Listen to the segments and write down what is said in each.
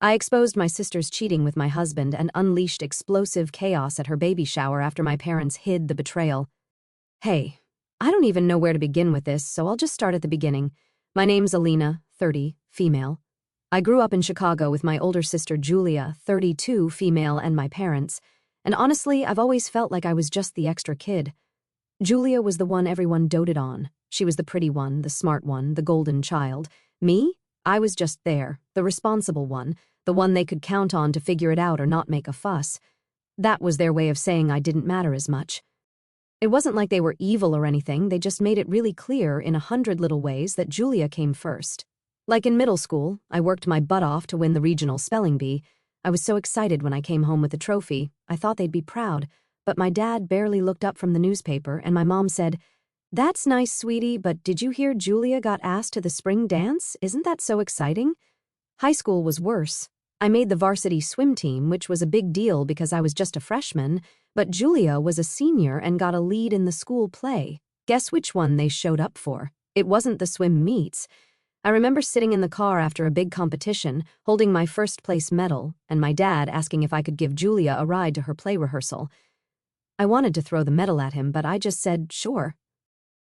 I exposed my sister's cheating with my husband and unleashed explosive chaos at her baby shower after my parents hid the betrayal. Hey, I don't even know where to begin with this, so I'll just start at the beginning. My name's Alina, 30, female. I grew up in Chicago with my older sister Julia, 32, female, and my parents. And honestly, I've always felt like I was just the extra kid. Julia was the one everyone doted on. She was the pretty one, the smart one, the golden child. Me? I was just there, the responsible one, the one they could count on to figure it out or not make a fuss. That was their way of saying I didn't matter as much. It wasn't like they were evil or anything, they just made it really clear in 100 little ways that Julia came first. Like in middle school, I worked my butt off to win the regional spelling bee. I was so excited when I came home with the trophy, I thought they'd be proud, but my dad barely looked up from the newspaper and my mom said, "That's nice, sweetie, but did you hear Julia got asked to the spring dance? Isn't that so exciting?" High school was worse. I made the varsity swim team, which was a big deal because I was just a freshman, but Julia was a senior and got a lead in the school play. Guess which one they showed up for? It wasn't the swim meets. I remember sitting in the car after a big competition, holding my first place medal, and my dad asking if I could give Julia a ride to her play rehearsal. I wanted to throw the medal at him, but I just said, sure.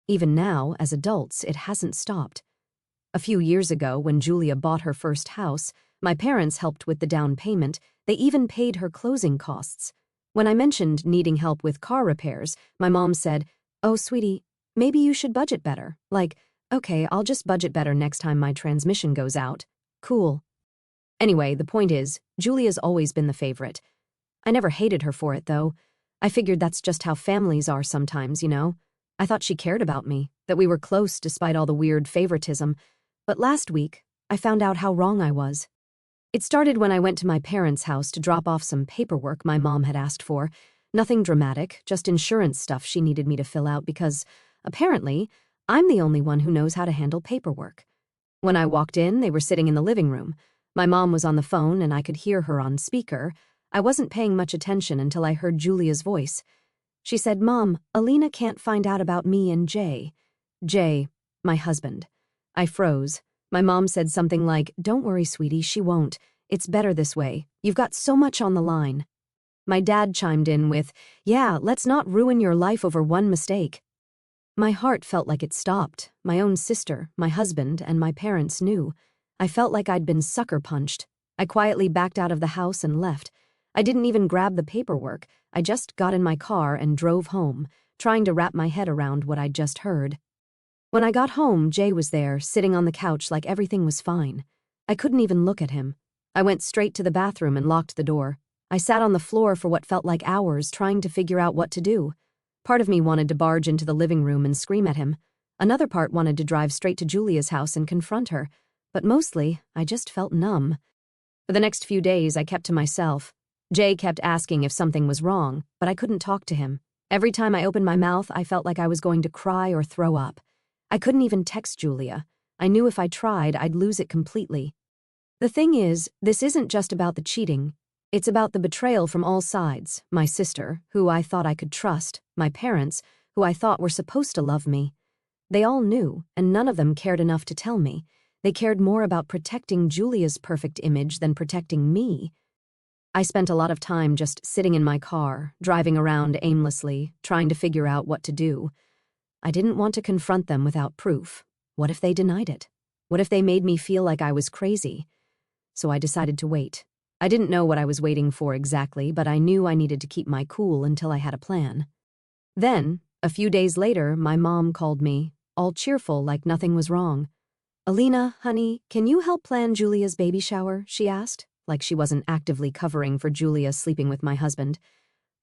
Even now, as adults, it hasn't stopped. A few years ago, when Julia bought her first house, my parents helped with the down payment. They even paid her closing costs. When I mentioned needing help with car repairs, my mom said, "Oh, sweetie, maybe you should budget better." Like, "Okay, I'll just budget better next time my transmission goes out." Cool. Anyway, the point is, Julia's always been the favorite. I never hated her for it, though. I figured that's just how families are sometimes, you know? I thought she cared about me, that we were close despite all the weird favoritism. But last week, I found out how wrong I was. It started when I went to my parents' house to drop off some paperwork my mom had asked for. Nothing dramatic, just insurance stuff she needed me to fill out because, apparently, I'm the only one who knows how to handle paperwork. When I walked in, they were sitting in the living room. My mom was on the phone and I could hear her on speaker. I wasn't paying much attention until I heard Julia's voice. She said, "Mom, Alina can't find out about me and Jay." Jay, my husband. I froze. My mom said something like, "Don't worry, sweetie, she won't. It's better this way. You've got so much on the line." My dad chimed in with, "Yeah, let's not ruin your life over one mistake." My heart felt like it stopped. My own sister, my husband, and my parents knew. I felt like I'd been sucker punched. I quietly backed out of the house and left. I didn't even grab the paperwork. I just got in my car and drove home, trying to wrap my head around what I'd just heard. When I got home, Jay was there, sitting on the couch like everything was fine. I couldn't even look at him. I went straight to the bathroom and locked the door. I sat on the floor for what felt like hours, trying to figure out what to do. Part of me wanted to barge into the living room and scream at him. Another part wanted to drive straight to Julia's house and confront her. But mostly, I just felt numb. For the next few days, I kept to myself. Jay kept asking if something was wrong, but I couldn't talk to him. Every time I opened my mouth, I felt like I was going to cry or throw up. I couldn't even text Julia. I knew if I tried, I'd lose it completely. The thing is, this isn't just about the cheating. It's about the betrayal from all sides. My sister, who I thought I could trust, my parents, who I thought were supposed to love me. They all knew, and none of them cared enough to tell me. They cared more about protecting Julia's perfect image than protecting me. I spent a lot of time just sitting in my car, driving around aimlessly, trying to figure out what to do. I didn't want to confront them without proof. What if they denied it? What if they made me feel like I was crazy? So I decided to wait. I didn't know what I was waiting for exactly, but I knew I needed to keep my cool until I had a plan. Then, a few days later, my mom called me, all cheerful like nothing was wrong. "Alina, honey, can you help plan Julia's baby shower?" she asked, like she wasn't actively covering for Julia sleeping with my husband.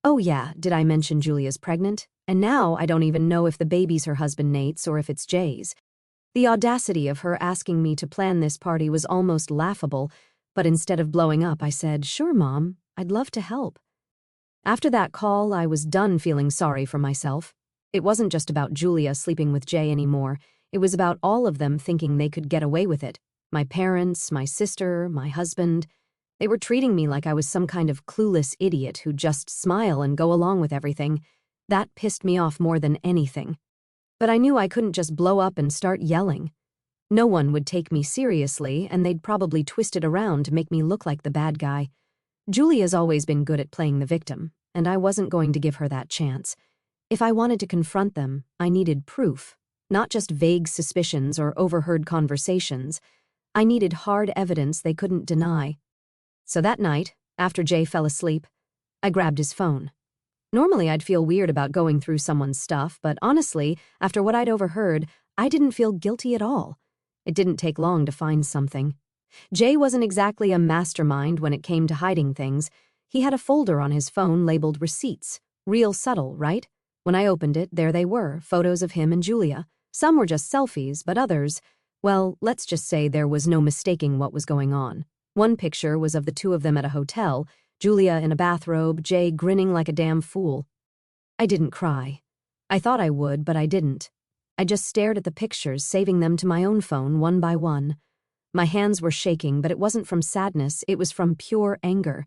"Oh yeah, did I mention Julia's pregnant? And now I don't even know if the baby's her husband Nate's or if it's Jay's." The audacity of her asking me to plan this party was almost laughable, but instead of blowing up, I said, "Sure, Mom, I'd love to help." After that call, I was done feeling sorry for myself. It wasn't just about Julia sleeping with Jay anymore. It was about all of them thinking they could get away with it. My parents, my sister, my husband. They were treating me like I was some kind of clueless idiot who'd just smile and go along with everything. That pissed me off more than anything. But I knew I couldn't just blow up and start yelling. No one would take me seriously, and they'd probably twist it around to make me look like the bad guy. Julia's always been good at playing the victim, and I wasn't going to give her that chance. If I wanted to confront them, I needed proof, not just vague suspicions or overheard conversations. I needed hard evidence they couldn't deny. So that night, after Jay fell asleep, I grabbed his phone. Normally I'd feel weird about going through someone's stuff, but honestly, after what I'd overheard, I didn't feel guilty at all. It didn't take long to find something. Jay wasn't exactly a mastermind when it came to hiding things. He had a folder on his phone labeled receipts. Real subtle, right? When I opened it, there they were, photos of him and Julia. Some were just selfies, but others, well, let's just say there was no mistaking what was going on. One picture was of the two of them at a hotel, Julia in a bathrobe, Jay grinning like a damn fool. I didn't cry. I thought I would, but I didn't. I just stared at the pictures, saving them to my own phone one by one. My hands were shaking, but it wasn't from sadness, it was from pure anger.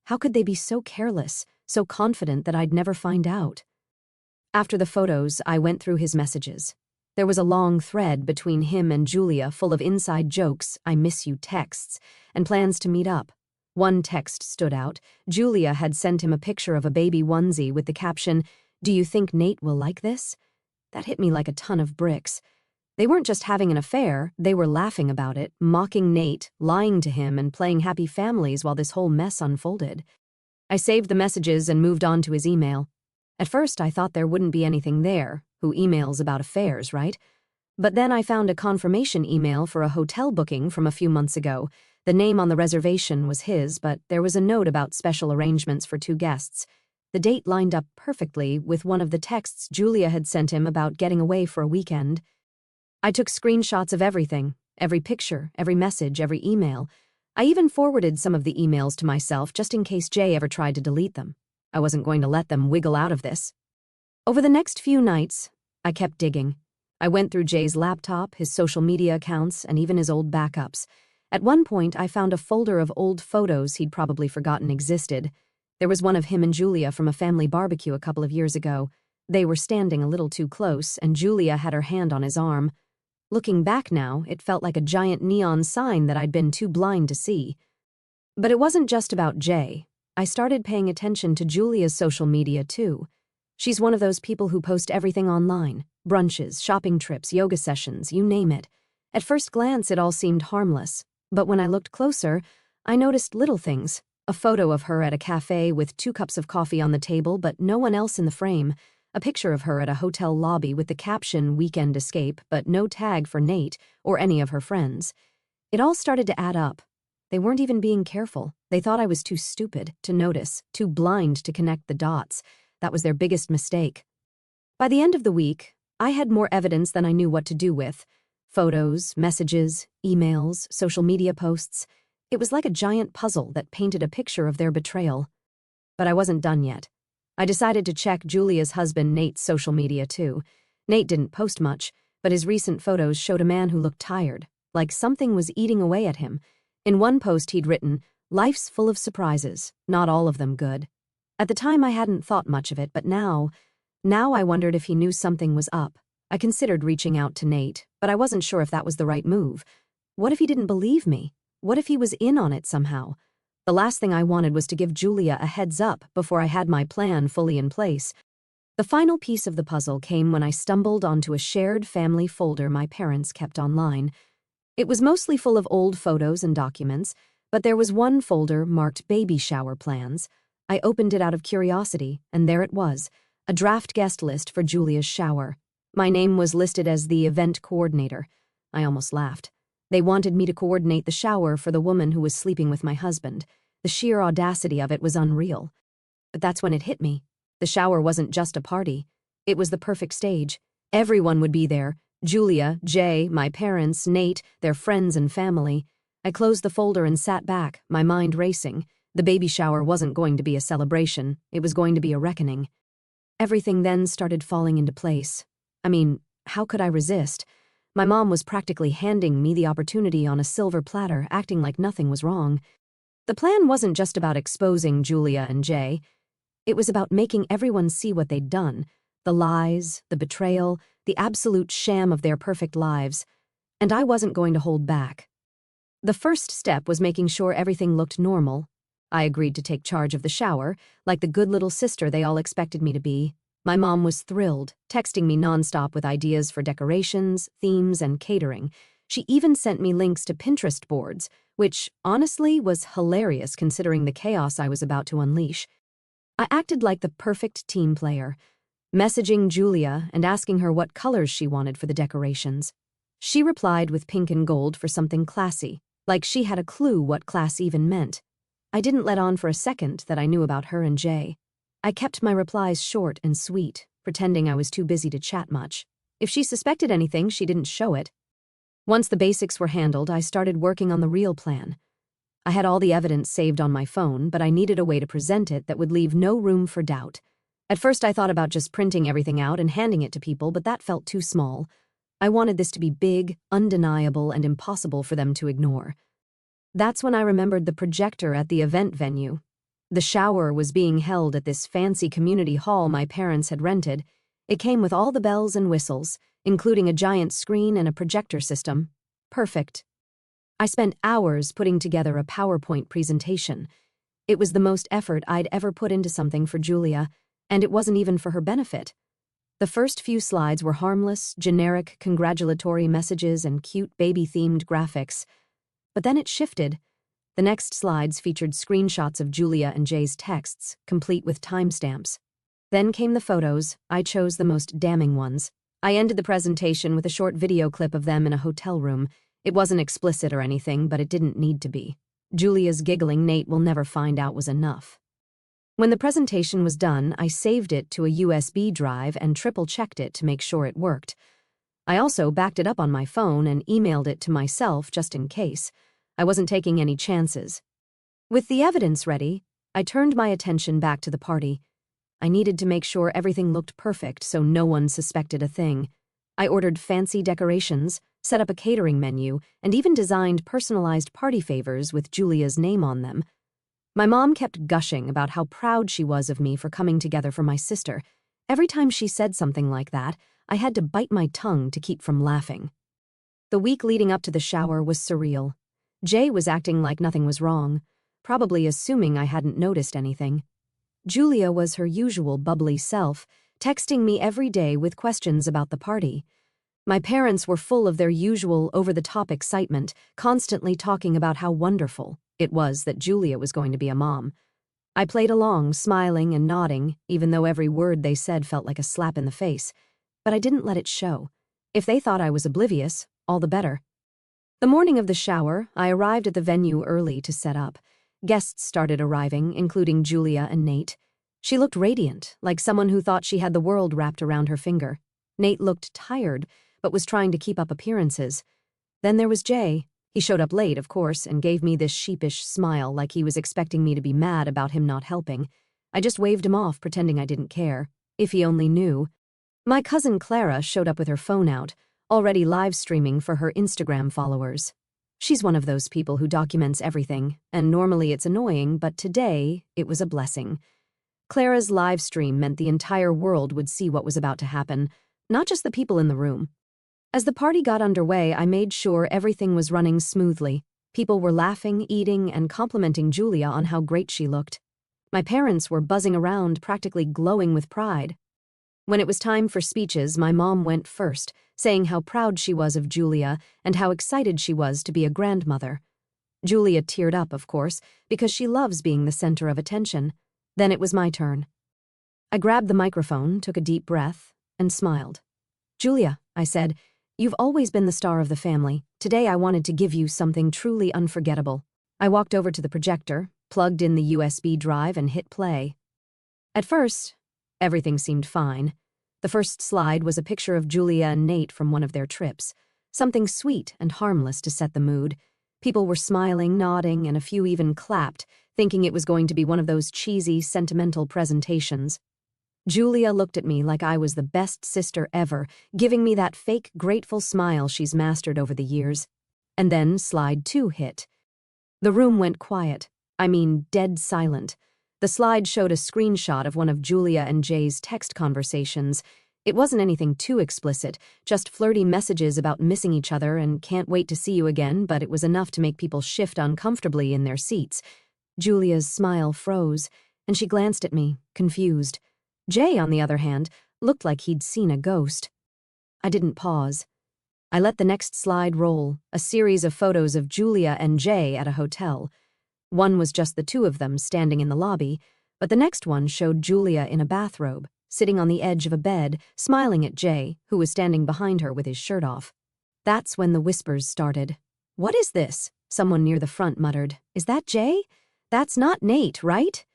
How could they be so careless, so confident that I'd never find out? After the photos, I went through his messages. There was a long thread between him and Julia full of inside jokes, I miss you texts, and plans to meet up. One text stood out. Julia had sent him a picture of a baby onesie with the caption, "Do you think Nate will like this?" That hit me like a ton of bricks. They weren't just having an affair, they were laughing about it, mocking Nate, lying to him, and playing happy families while this whole mess unfolded. I saved the messages and moved on to his email. At first, I thought there wouldn't be anything there. Who emails about affairs, right? But then I found a confirmation email for a hotel booking from a few months ago. The name on the reservation was his, but there was a note about special arrangements for 2 guests. The date lined up perfectly with one of the texts Julia had sent him about getting away for a weekend. I took screenshots of everything, every picture, every message, every email. I even forwarded some of the emails to myself just in case Jay ever tried to delete them. I wasn't going to let them wiggle out of this. Over the next few nights, I kept digging. I went through Jay's laptop, his social media accounts, and even his old backups. At one point, I found a folder of old photos he'd probably forgotten existed. There was one of him and Julia from a family barbecue a couple of years ago. They were standing a little too close, and Julia had her hand on his arm. Looking back now, it felt like a giant neon sign that I'd been too blind to see. But it wasn't just about Jay. I started paying attention to Julia's social media, too. She's one of those people who post everything online. Brunches, shopping trips, yoga sessions, you name it. At first glance, it all seemed harmless. But when I looked closer, I noticed little things. A photo of her at a cafe with 2 cups of coffee on the table, but no one else in the frame. A picture of her at a hotel lobby with the caption "Weekend Escape," but no tag for Nate or any of her friends. It all started to add up. They weren't even being careful. They thought I was too stupid to notice, too blind to connect the dots. That was their biggest mistake. By the end of the week, I had more evidence than I knew what to do with. Photos, messages, emails, social media posts. It was like a giant puzzle that painted a picture of their betrayal. But I wasn't done yet. I decided to check Julia's husband Nate's social media too. Nate didn't post much, but his recent photos showed a man who looked tired, like something was eating away at him. In one post he'd written, "Life's full of surprises, not all of them good." At the time I hadn't thought much of it, but now I wondered if he knew something was up. I considered reaching out to Nate, but I wasn't sure if that was the right move. What if he didn't believe me? What if he was in on it somehow? The last thing I wanted was to give Julia a heads up before I had my plan fully in place. The final piece of the puzzle came when I stumbled onto a shared family folder my parents kept online. It was mostly full of old photos and documents, but there was one folder marked baby shower plans. I opened it out of curiosity, and there it was, a draft guest list for Julia's shower. My name was listed as the event coordinator. I almost laughed. They wanted me to coordinate the shower for the woman who was sleeping with my husband. The sheer audacity of it was unreal. But that's when it hit me. The shower wasn't just a party. It was the perfect stage. Everyone would be there. Julia, Jay, my parents, Nate, their friends and family. I closed the folder and sat back, my mind racing. The baby shower wasn't going to be a celebration. It was going to be a reckoning. Everything then started falling into place. I mean, how could I resist? My mom was practically handing me the opportunity on a silver platter, acting like nothing was wrong. The plan wasn't just about exposing Julia and Jay. It was about making everyone see what they'd done. The lies, the betrayal, the absolute sham of their perfect lives. and I wasn't going to hold back. The first step was making sure everything looked normal. I agreed to take charge of the shower, like the good little sister they all expected me to be. My mom was thrilled, texting me nonstop with ideas for decorations, themes, and catering. She even sent me links to Pinterest boards, which, honestly, was hilarious considering the chaos I was about to unleash. I acted like the perfect team player, messaging Julia and asking her what colors she wanted for the decorations. She replied with pink and gold for something classy, like she had a clue what class even meant. I didn't let on for a second that I knew about her and Jay. I kept my replies short and sweet, pretending I was too busy to chat much. If she suspected anything, she didn't show it. Once the basics were handled, I started working on the real plan. I had all the evidence saved on my phone, but I needed a way to present it that would leave no room for doubt. At first, I thought about just printing everything out and handing it to people, but that felt too small. I wanted this to be big, undeniable, and impossible for them to ignore. That's when I remembered the projector at the event venue. The shower was being held at this fancy community hall my parents had rented. It came with all the bells and whistles, including a giant screen and a projector system. Perfect. I spent hours putting together a PowerPoint presentation. It was the most effort I'd ever put into something for Julia, and it wasn't even for her benefit. The first few slides were harmless, generic, congratulatory messages and cute baby-themed graphics. But then it shifted. The next slides featured screenshots of Julia and Jay's texts, complete with timestamps. Then came the photos. I chose the most damning ones. I ended the presentation with a short video clip of them in a hotel room. It wasn't explicit or anything, but it didn't need to be. Julia's giggling Nate will never find out was enough. When the presentation was done, I saved it to a USB drive and triple-checked it to make sure it worked. I also backed it up on my phone and emailed it to myself just in case. I wasn't taking any chances. With the evidence ready, I turned my attention back to the party. I needed to make sure everything looked perfect so no one suspected a thing. I ordered fancy decorations, set up a catering menu, and even designed personalized party favors with Julia's name on them. My mom kept gushing about how proud she was of me for coming together for my sister. Every time she said something like that, I had to bite my tongue to keep from laughing. The week leading up to the shower was surreal. Jay was acting like nothing was wrong, probably assuming I hadn't noticed anything. Julia was her usual bubbly self, texting me every day with questions about the party. My parents were full of their usual over-the-top excitement, constantly talking about how wonderful it was that Julia was going to be a mom. I played along, smiling and nodding, even though every word they said felt like a slap in the face. But I didn't let it show. If they thought I was oblivious, all the better. The morning of the shower, I arrived at the venue early to set up. Guests started arriving, including Julia and Nate. She looked radiant, like someone who thought she had the world wrapped around her finger. Nate looked tired, but was trying to keep up appearances. Then there was Jay. He showed up late, of course, and gave me this sheepish smile like he was expecting me to be mad about him not helping. I just waved him off, pretending I didn't care. If he only knew. My cousin Clara showed up with her phone out, already live streaming for her Instagram followers. She's one of those people who documents everything, and normally it's annoying, but today it was a blessing. Clara's live stream meant the entire world would see what was about to happen, not just the people in the room. As the party got underway, I made sure everything was running smoothly. People were laughing, eating, and complimenting Julia on how great she looked. My parents were buzzing around, practically glowing with pride. When it was time for speeches, my mom went first, saying how proud she was of Julia and how excited she was to be a grandmother. Julia teared up, of course, because she loves being the center of attention. Then it was my turn. I grabbed the microphone, took a deep breath, and smiled. "Julia," I said, "you've always been the star of the family. Today I wanted to give you something truly unforgettable." I walked over to the projector, plugged in the USB drive, and hit play. At first, everything seemed fine. The first slide was a picture of Julia and Nate from one of their trips. Something sweet and harmless to set the mood. People were smiling, nodding, and a few even clapped, thinking it was going to be one of those cheesy, sentimental presentations. Julia looked at me like I was the best sister ever, giving me that fake, grateful smile she's mastered over the years. And then slide 2 hit. The room went quiet. I mean, dead silent. The slide showed a screenshot of one of Julia and Jay's text conversations. It wasn't anything too explicit, just flirty messages about missing each other and can't wait to see you again, but it was enough to make people shift uncomfortably in their seats. Julia's smile froze, and she glanced at me, confused. Jay, on the other hand, looked like he'd seen a ghost. I didn't pause. I let the next slide roll, a series of photos of Julia and Jay at a hotel. One was just the two of them standing in the lobby, but the next one showed Julia in a bathrobe, sitting on the edge of a bed, smiling at Jay, who was standing behind her with his shirt off. That's when the whispers started. "What is this?" Someone near the front muttered. "Is that Jay? That's not Nate, right?"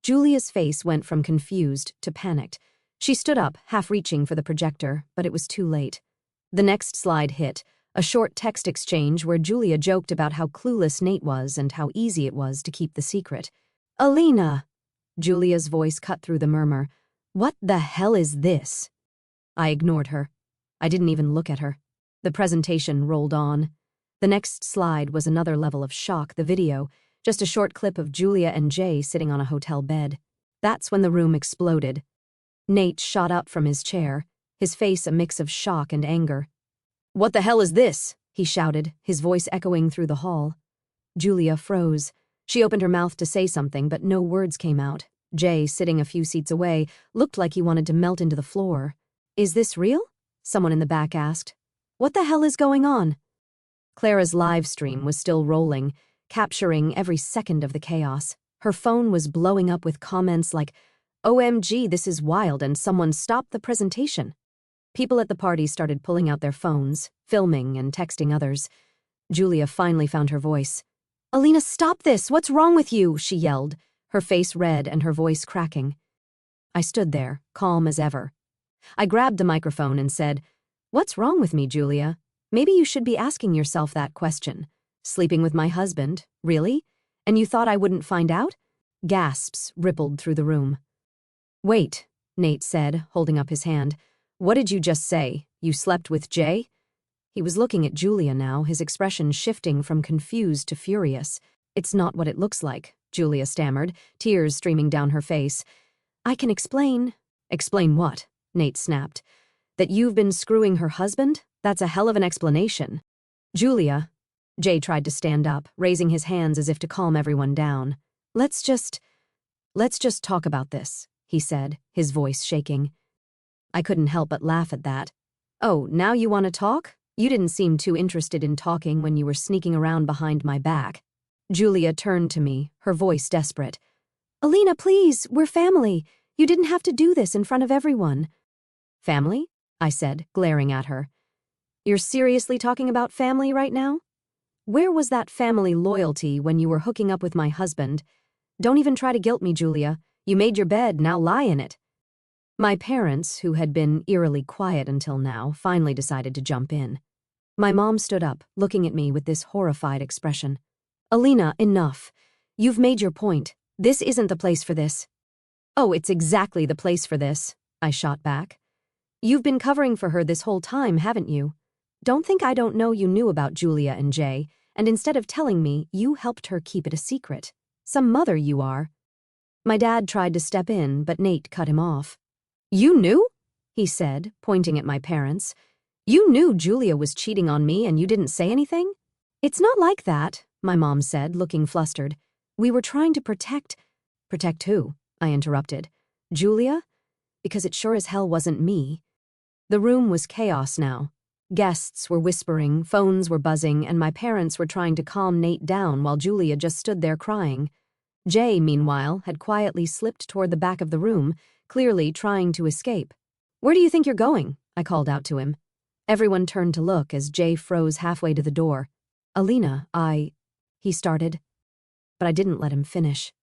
Julia's face went from confused to panicked. She stood up, half reaching for the projector, but it was too late. The next slide hit, a short text exchange where Julia joked about how clueless Nate was and how easy it was to keep the secret. "Alina!" Julia's voice cut through the murmur. "What the hell is this?" I ignored her. I didn't even look at her. The presentation rolled on. The next slide was another level of shock, the video, just a short clip of Julia and Jay sitting on a hotel bed. That's when the room exploded. Nate shot up from his chair, his face a mix of shock and anger. "What the hell is this?" he shouted, his voice echoing through the hall. Julia froze. She opened her mouth to say something, but no words came out. Jay, sitting a few seats away, looked like he wanted to melt into the floor. "Is this real?" someone in the back asked. "What the hell is going on?" Clara's live stream was still rolling, capturing every second of the chaos. Her phone was blowing up with comments like, "OMG, this is wild," and "Someone stop the presentation." People at the party started pulling out their phones, filming and texting others. Julia finally found her voice. "Alina, stop this! What's wrong with you?" she yelled, her face red and her voice cracking. I stood there, calm as ever. I grabbed the microphone and said, "What's wrong with me, Julia? Maybe you should be asking yourself that question. Sleeping with my husband, really? And you thought I wouldn't find out?" Gasps rippled through the room. "Wait," Nate said, holding up his hand. "What did you just say? You slept with Jay?" He was looking at Julia now, his expression shifting from confused to furious. "It's not what it looks like," Julia stammered, tears streaming down her face. "I can explain." "Explain what?" Nate snapped. "That you've been screwing her husband? That's a hell of an explanation." "Julia," Jay tried to stand up, raising his hands as if to calm everyone down. Let's just talk about this," he said, his voice shaking. I couldn't help but laugh at that. "Oh, now you want to talk? You didn't seem too interested in talking when you were sneaking around behind my back." Julia turned to me, her voice desperate. "Alina, please, we're family. You didn't have to do this in front of everyone." "Family?" I said, glaring at her. "You're seriously talking about family right now? Where was that family loyalty when you were hooking up with my husband? Don't even try to guilt me, Julia. You made your bed, now lie in it." My parents, who had been eerily quiet until now, finally decided to jump in. My mom stood up, looking at me with this horrified expression. "Alina, enough. You've made your point. This isn't the place for this." "Oh, it's exactly the place for this," I shot back. "You've been covering for her this whole time, haven't you? Don't think I don't know you knew about Julia and Jay, and instead of telling me, you helped her keep it a secret. Some mother you are." My dad tried to step in, but Nate cut him off. "You knew?" he said, pointing at my parents. "You knew Julia was cheating on me and you didn't say anything?" "It's not like that," my mom said, looking flustered. "We were trying to protect—" "Protect who?" I interrupted. "Julia? Because it sure as hell wasn't me." The room was chaos now. Guests were whispering, phones were buzzing, and my parents were trying to calm Nate down while Julia just stood there crying. Jay, meanwhile, had quietly slipped toward the back of the room, clearly trying to escape. "Where do you think you're going?" I called out to him. Everyone turned to look as Jay froze halfway to the door. "Alina, he started, but I didn't let him finish.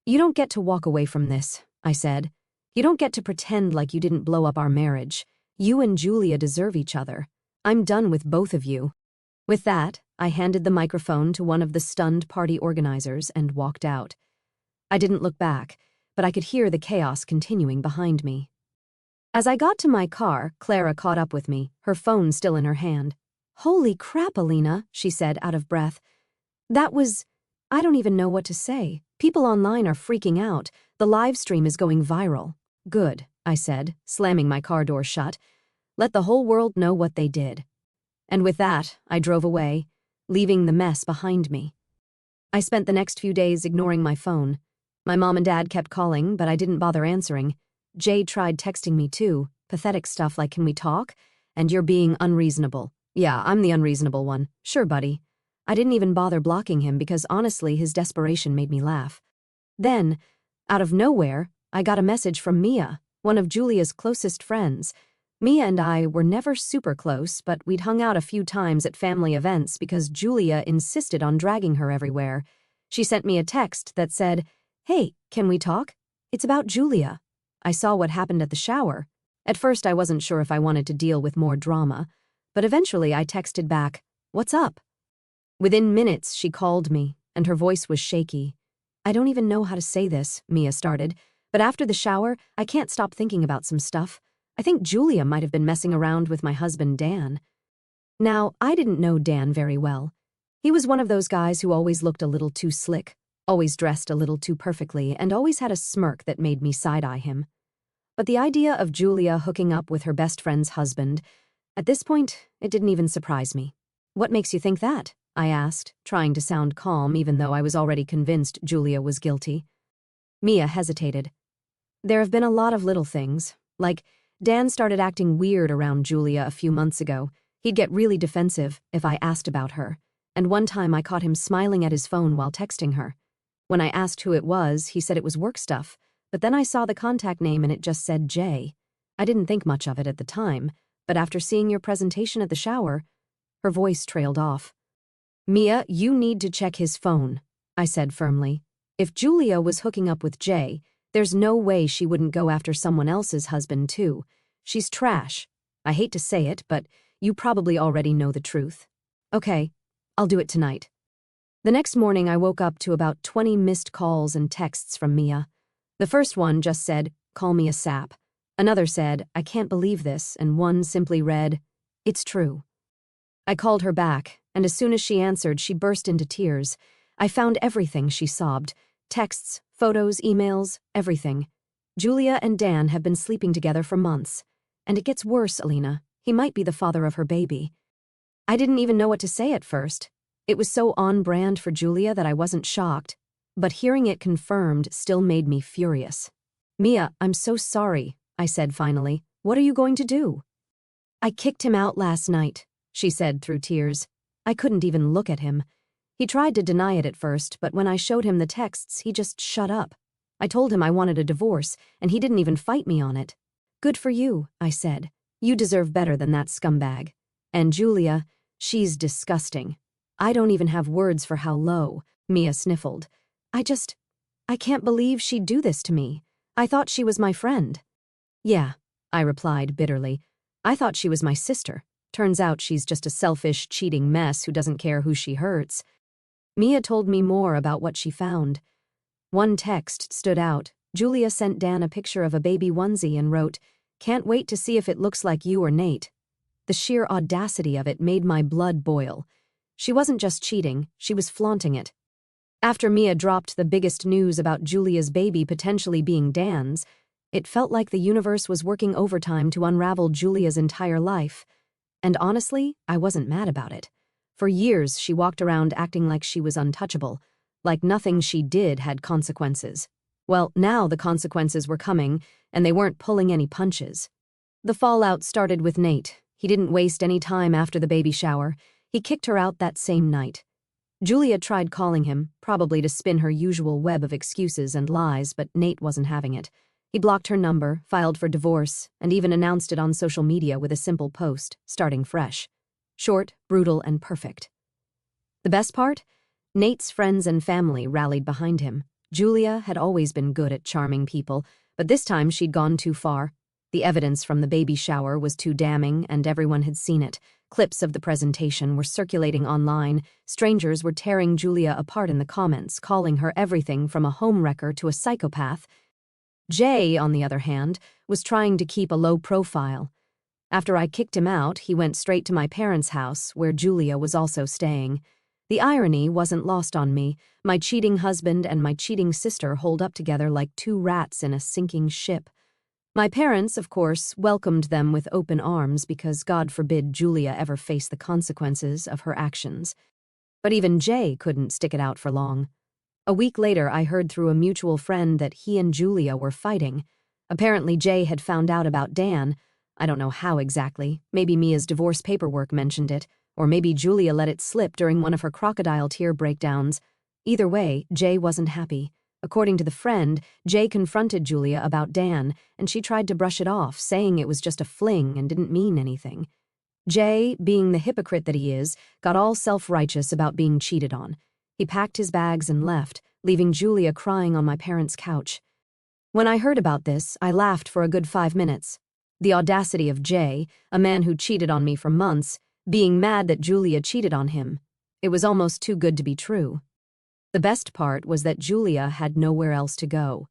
"You don't get to walk away from this," I said. "You don't get to pretend like you didn't blow up our marriage. You and Julia deserve each other. I'm done with both of you." With that, I handed the microphone to one of the stunned party organizers and walked out. I didn't look back, but I could hear the chaos continuing behind me. As I got to my car, Clara caught up with me, her phone still in her hand. "Holy crap, Alina," she said, out of breath. I don't even know what to say. People online are freaking out. The live stream is going viral." "Good," I said, slamming my car door shut. Let the whole world know what they did. And with that, I drove away, leaving the mess behind me. I spent the next few days ignoring my phone. My mom and dad kept calling, but I didn't bother answering. Jay tried texting me too, pathetic stuff like, "Can we talk?" And "You're being unreasonable." Yeah, I'm the unreasonable one. Sure, buddy. I didn't even bother blocking him because honestly his desperation made me laugh. Then, out of nowhere, I got a message from Mia, one of Julia's closest friends. Mia and I were never super close, but we'd hung out a few times at family events because Julia insisted on dragging her everywhere. She sent me a text that said, "Hey, can we talk? It's about Julia." I saw what happened at the shower. At first I wasn't sure if I wanted to deal with more drama, but eventually I texted back, "What's up?" Within minutes she called me, and her voice was shaky. "I don't even know how to say this," Mia started, "but after the shower, I can't stop thinking about some stuff. I think Julia might have been messing around with my husband, Dan." Now, I didn't know Dan very well. He was one of those guys who always looked a little too slick, always dressed a little too perfectly, and always had a smirk that made me side-eye him. But the idea of Julia hooking up with her best friend's husband, at this point, it didn't even surprise me. "What makes you think that?" I asked, trying to sound calm even though I was already convinced Julia was guilty. Mia hesitated. "There have been a lot of little things, like Dan started acting weird around Julia a few months ago. He'd get really defensive if I asked about her, and one time I caught him smiling at his phone while texting her. When I asked who it was, he said it was work stuff, but then I saw the contact name and it just said Jay. I didn't think much of it at the time, but after seeing your presentation at the shower..." Her voice trailed off. "Mia, you need to check his phone," I said firmly. "If Julia was hooking up with Jay, there's no way she wouldn't go after someone else's husband too. She's trash. I hate to say it, but you probably already know the truth." "Okay, I'll do it tonight." The next morning I woke up to about 20 missed calls and texts from Mia. The first one just said, "Call me a sap." Another said, "I can't believe this," and one simply read, "It's true." I called her back, and as soon as she answered, she burst into tears. I found everything, she sobbed. Texts, photos, emails, everything. "Julia and Dan have been sleeping together for months. And it gets worse, Alina. He might be the father of her baby." I didn't even know what to say at first. It was so on brand for Julia that I wasn't shocked, but hearing it confirmed still made me furious. "Mia, I'm so sorry," I said finally. "What are you going to do?" "I kicked him out last night," she said through tears. I couldn't even look at him. He tried to deny it at first, but when I showed him the texts, he just shut up. I told him I wanted a divorce, and he didn't even fight me on it. "Good for you," I said. "You deserve better than that scumbag. And Julia, she's disgusting. I don't even have words for how low," Mia sniffled. I can't believe she'd do this to me. I thought she was my friend." "Yeah," I replied bitterly. "I thought she was my sister. Turns out she's just a selfish, cheating mess who doesn't care who she hurts." Mia told me more about what she found. One text stood out. Julia sent Dan a picture of a baby onesie and wrote, "Can't wait to see if it looks like you or Nate." The sheer audacity of it made my blood boil. She wasn't just cheating, she was flaunting it. After Mia dropped the biggest news about Julia's baby potentially being Dan's, it felt like the universe was working overtime to unravel Julia's entire life. And honestly, I wasn't mad about it. For years, she walked around acting like she was untouchable, like nothing she did had consequences. Well, now the consequences were coming, and they weren't pulling any punches. The fallout started with Nate. He didn't waste any time after the baby shower. He kicked her out that same night. Julia tried calling him, probably to spin her usual web of excuses and lies, but Nate wasn't having it. He blocked her number, filed for divorce, and even announced it on social media with a simple post, starting fresh. Short, brutal, and perfect. The best part? Nate's friends and family rallied behind him. Julia had always been good at charming people, but this time she'd gone too far. The evidence from the baby shower was too damning, and everyone had seen it. Clips of the presentation were circulating online. Strangers were tearing Julia apart in the comments, calling her everything from a homewrecker to a psychopath. Jay, on the other hand, was trying to keep a low profile. After I kicked him out, he went straight to my parents' house, where Julia was also staying. The irony wasn't lost on me. My cheating husband and my cheating sister holed up together like two rats in a sinking ship. My parents, of course, welcomed them with open arms because God forbid Julia ever face the consequences of her actions. But even Jay couldn't stick it out for long. A week later, I heard through a mutual friend that he and Julia were fighting. Apparently, Jay had found out about Dan. I don't know how exactly. Maybe Mia's divorce paperwork mentioned it, or maybe Julia let it slip during one of her crocodile tear breakdowns. Either way, Jay wasn't happy. According to the friend, Jay confronted Julia about Dan, and she tried to brush it off, saying it was just a fling and didn't mean anything. Jay, being the hypocrite that he is, got all self-righteous about being cheated on. He packed his bags and left, leaving Julia crying on my parents' couch. When I heard about this, I laughed for a good 5 minutes. The audacity of Jay, a man who cheated on me for months, being mad that Julia cheated on him. It was almost too good to be true. The best part was that Julia had nowhere else to go.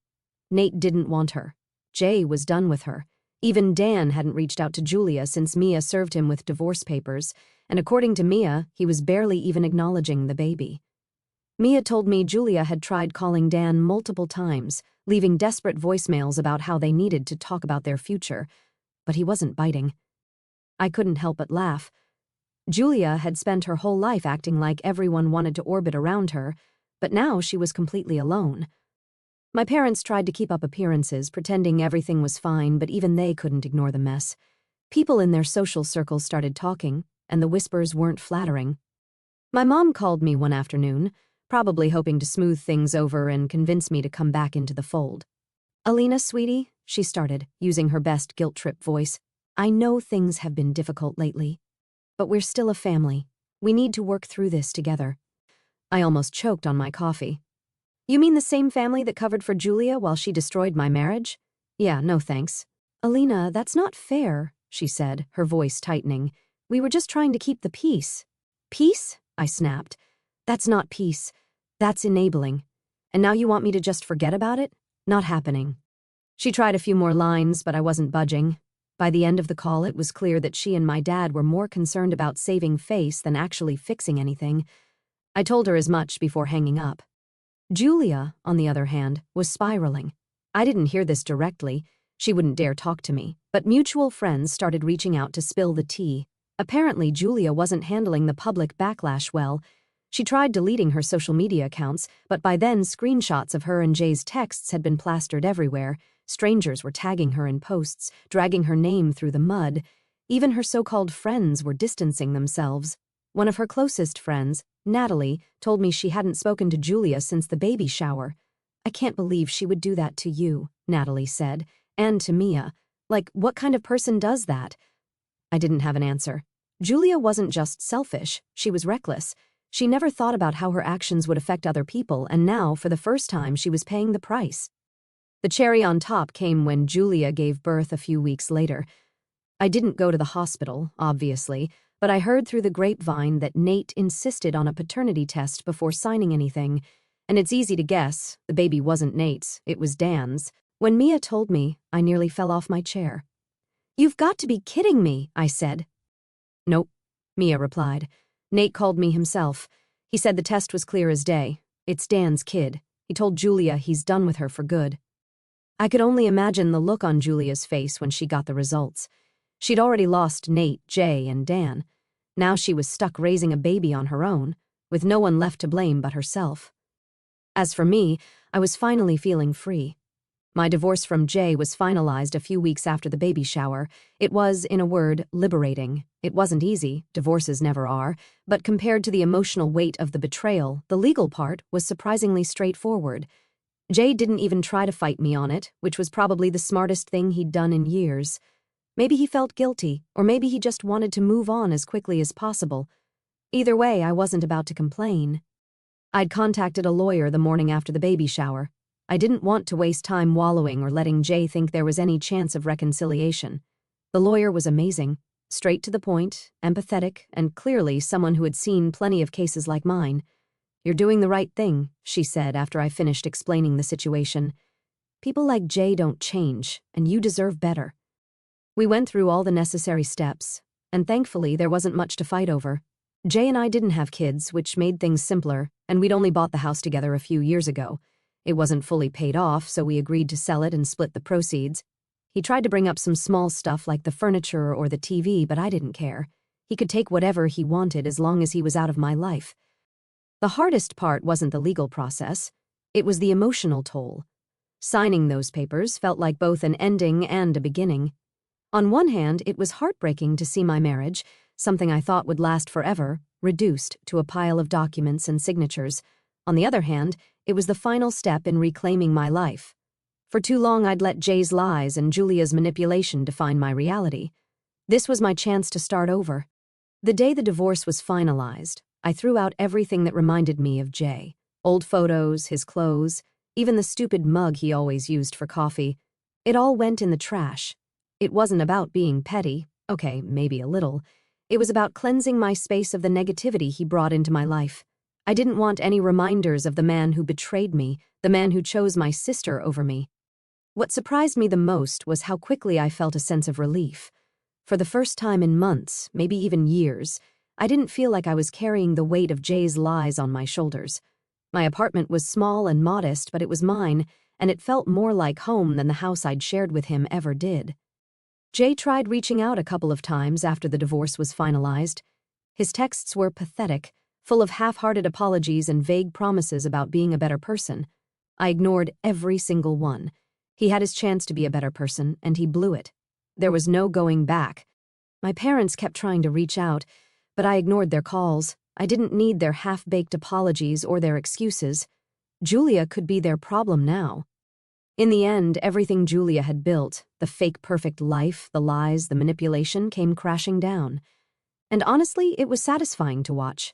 Nate didn't want her. Jay was done with her. Even Dan hadn't reached out to Julia since Mia served him with divorce papers, and according to Mia, he was barely even acknowledging the baby. Mia told me Julia had tried calling Dan multiple times, leaving desperate voicemails about how they needed to talk about their future, but he wasn't biting. I couldn't help but laugh. Julia had spent her whole life acting like everyone wanted to orbit around her, but now she was completely alone. My parents tried to keep up appearances, pretending everything was fine, but even they couldn't ignore the mess. People in their social circles started talking, and the whispers weren't flattering. My mom called me one afternoon, probably hoping to smooth things over and convince me to come back into the fold. "Alina, sweetie," she started, using her best guilt-trip voice, "I know things have been difficult lately, but we're still a family. We need to work through this together." I almost choked on my coffee. "You mean the same family that covered for Julia while she destroyed my marriage?" "Yeah, no thanks." "Alina, that's not fair," she said, her voice tightening. "We were just trying to keep the peace." "Peace?" I snapped. "That's not peace. That's enabling. And now you want me to just forget about it? Not happening." She tried a few more lines, but I wasn't budging. By the end of the call, it was clear that she and my dad were more concerned about saving face than actually fixing anything. I told her as much before hanging up. Julia, on the other hand, was spiraling. I didn't hear this directly. She wouldn't dare talk to me, but mutual friends started reaching out to spill the tea. Apparently, Julia wasn't handling the public backlash well. She tried deleting her social media accounts, but by then screenshots of her and Jay's texts had been plastered everywhere. Strangers were tagging her in posts, dragging her name through the mud. Even her so-called friends were distancing themselves. One of her closest friends, Natalie, told me she hadn't spoken to Julia since the baby shower. "I can't believe she would do that to you," Natalie said, "and to Mia. Like, what kind of person does that?" I didn't have an answer. Julia wasn't just selfish, she was reckless. She never thought about how her actions would affect other people, and now, for the first time, she was paying the price. The cherry on top came when Julia gave birth a few weeks later. I didn't go to the hospital, obviously, but I heard through the grapevine that Nate insisted on a paternity test before signing anything, and it's easy to guess, the baby wasn't Nate's, it was Dan's. When Mia told me, I nearly fell off my chair. "You've got to be kidding me," I said. "Nope," Mia replied. "Nate called me himself. He said the test was clear as day. It's Dan's kid. He told Julia he's done with her for good." I could only imagine the look on Julia's face when she got the results. She'd already lost Nate, Jay, and Dan. Now she was stuck raising a baby on her own, with no one left to blame but herself. As for me, I was finally feeling free. My divorce from Jay was finalized a few weeks after the baby shower. It was, in a word, liberating. It wasn't easy, divorces never are, but compared to the emotional weight of the betrayal, the legal part was surprisingly straightforward. Jay didn't even try to fight me on it, which was probably the smartest thing he'd done in years. Maybe he felt guilty, or maybe he just wanted to move on as quickly as possible. Either way, I wasn't about to complain. I'd contacted a lawyer the morning after the baby shower. I didn't want to waste time wallowing or letting Jay think there was any chance of reconciliation. The lawyer was amazing, straight to the point, empathetic, and clearly someone who had seen plenty of cases like mine. "You're doing the right thing," she said after I finished explaining the situation. "People like Jay don't change, and you deserve better." We went through all the necessary steps, and thankfully there wasn't much to fight over. Jay and I didn't have kids, which made things simpler, and we'd only bought the house together a few years ago. It wasn't fully paid off, so we agreed to sell it and split the proceeds. He tried to bring up some small stuff like the furniture or the TV, but I didn't care. He could take whatever he wanted as long as he was out of my life. The hardest part wasn't the legal process. It was the emotional toll. Signing those papers felt like both an ending and a beginning. On one hand, it was heartbreaking to see my marriage, something I thought would last forever, reduced to a pile of documents and signatures. On the other hand, it was the final step in reclaiming my life. For too long, I'd let Jay's lies and Julia's manipulation define my reality. This was my chance to start over. The day the divorce was finalized, I threw out everything that reminded me of Jay. Old photos, his clothes, even the stupid mug he always used for coffee. It all went in the trash. It wasn't about being petty. Okay, maybe a little. It was about cleansing my space of the negativity he brought into my life. I didn't want any reminders of the man who betrayed me, the man who chose my sister over me. What surprised me the most was how quickly I felt a sense of relief. For the first time in months, maybe even years, I didn't feel like I was carrying the weight of Jay's lies on my shoulders. My apartment was small and modest, but it was mine, and it felt more like home than the house I'd shared with him ever did. Jay tried reaching out a couple of times after the divorce was finalized. His texts were pathetic, full of half-hearted apologies and vague promises about being a better person. I ignored every single one. He had his chance to be a better person, and he blew it. There was no going back. My parents kept trying to reach out, but I ignored their calls. I didn't need their half-baked apologies or their excuses. Julia could be their problem now. In the end, everything Julia had built, the fake perfect life, the lies, the manipulation, came crashing down. And honestly, it was satisfying to watch.